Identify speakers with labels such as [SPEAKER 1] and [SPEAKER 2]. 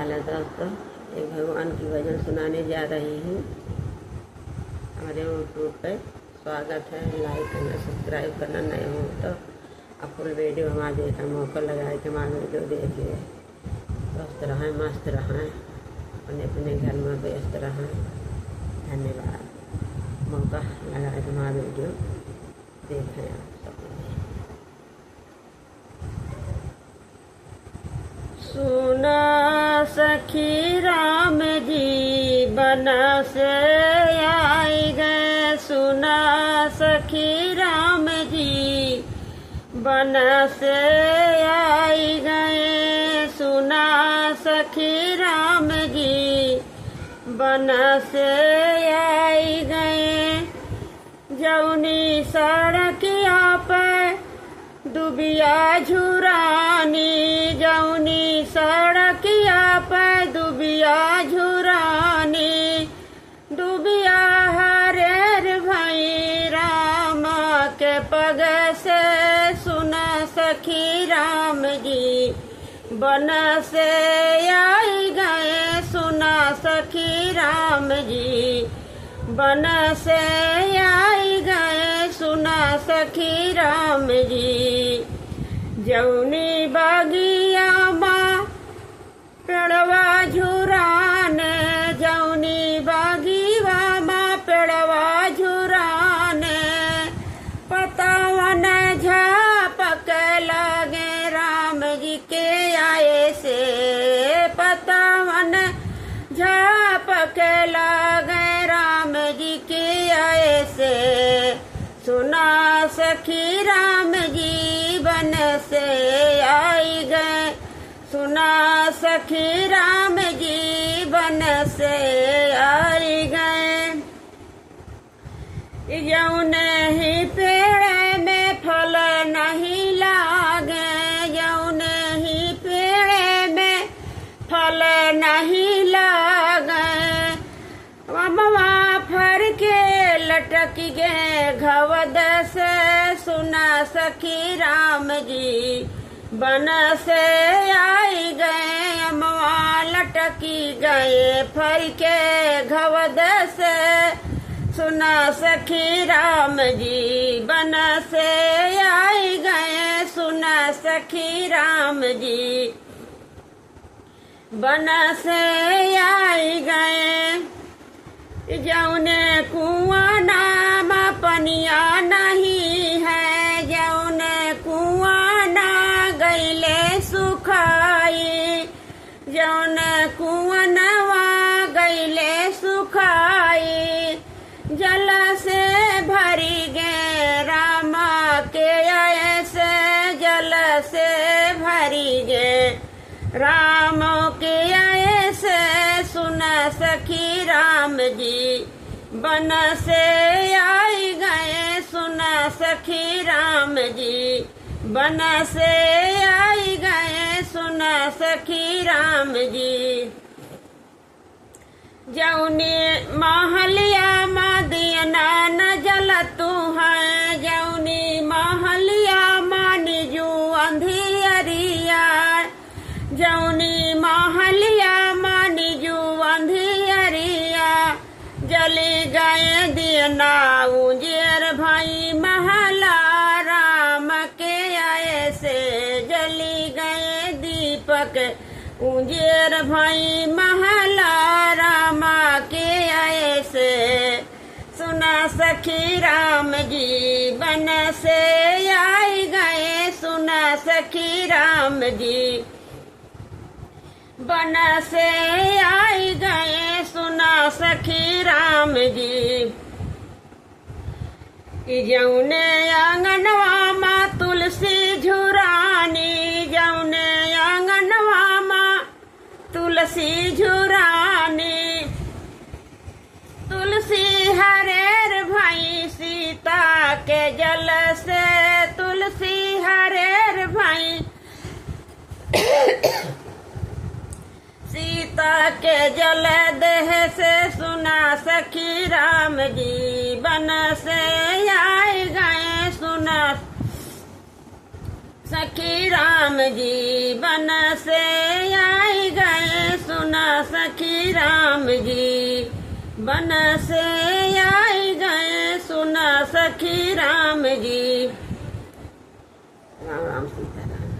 [SPEAKER 1] हाल है दोस्तों। एक भगवान की भजन सुनाने जा रही हूँ। हमारे यूट्यूब पे स्वागत है। लाइक करना, सब्सक्राइब करना नहीं हो तो आप फुल वीडियो हमारे देखा मौका लगाए कि हमारे वीडियो देखिए। स्वस्थ रहें, मस्त रहें, अपने अपने घर में व्यस्त रहें। धन्यवाद। मौका लगाए कि हमारा वीडियो देखें आप सब। सुना सखी राम जी बन से आई गए। सुना सखी राम जी बन से आई गए। सुना सखी राम जी बन से आई गए। जौनी सड़किया पर दुबिया झुरानी, जौनी सड़किया पर दुबिया झुरानी। दुबिया हरेर भई राम के पग से। सुना सखी राम जी बन से आई गए। सुना सखी राम जी बन से आई गए। सुना सखी राम जी जौनी बगिया माँ पेड़वा झुराने, जौनी बगिया माँ पेड़वा झुराने। पतावन झापक लगे राम जी के आए से। पतावन झापक लगे राम जी के आए से। सुना सखी राम जी बन से आई गए। सुना सखी राम जी बन से आई गए। जौने ही पेड़ में फल नहीं लागे, जौने ही पेड़ में फल नहीं लागे। ममवा फर के लटक गए घवद से। सुना सखी राम जी बन से आई गए। अमवा लटकी गए फर के घवद से। सुना सखी राम जी बन से आई गए। सुना सखी राम जी बन से आई गए। जौने कुआं नाम पनिया नहीं है, जौने कुआं ना गईले सुखाई। जौने कुआं नवा गईले सुखाई। जल से भरी गे राम के ऐसे। जल से भरी गे राम के ऐसे। सुना सखी राम जी बन से आई गए। सुना सखी राम जी बन से आई गए। सुना सखी राम जी जौनी महलिया माँ दियना न जलतू है। जौनी महलिया माँ निजू अंधियरिया। जौनी महलिया माँ निजू अंधियरिया। जली गए दियना उजेर भई महला राम के आए से। जली गए दीपक उजेर भई महला राम के आए से। सुना सखी राम जी बन से आई गए। सुना सखी राम जी बन से आई गए। सुना सखी राम जी जौने आंगनवा माँ तुलसी झुरानी। जौने आंगनवा माँ तुलसी झुरानी। तुलसी हरेर भई सीता के जल से। तुलसी हरेर भई सीता के जल देह से। सुना सखी राम जी बन से आई गए। सुना सखी राम जी बन से आई गए। सुना सखी राम जी, बन से आई जाए सुना सखी राम जी। राम राम सीता राम।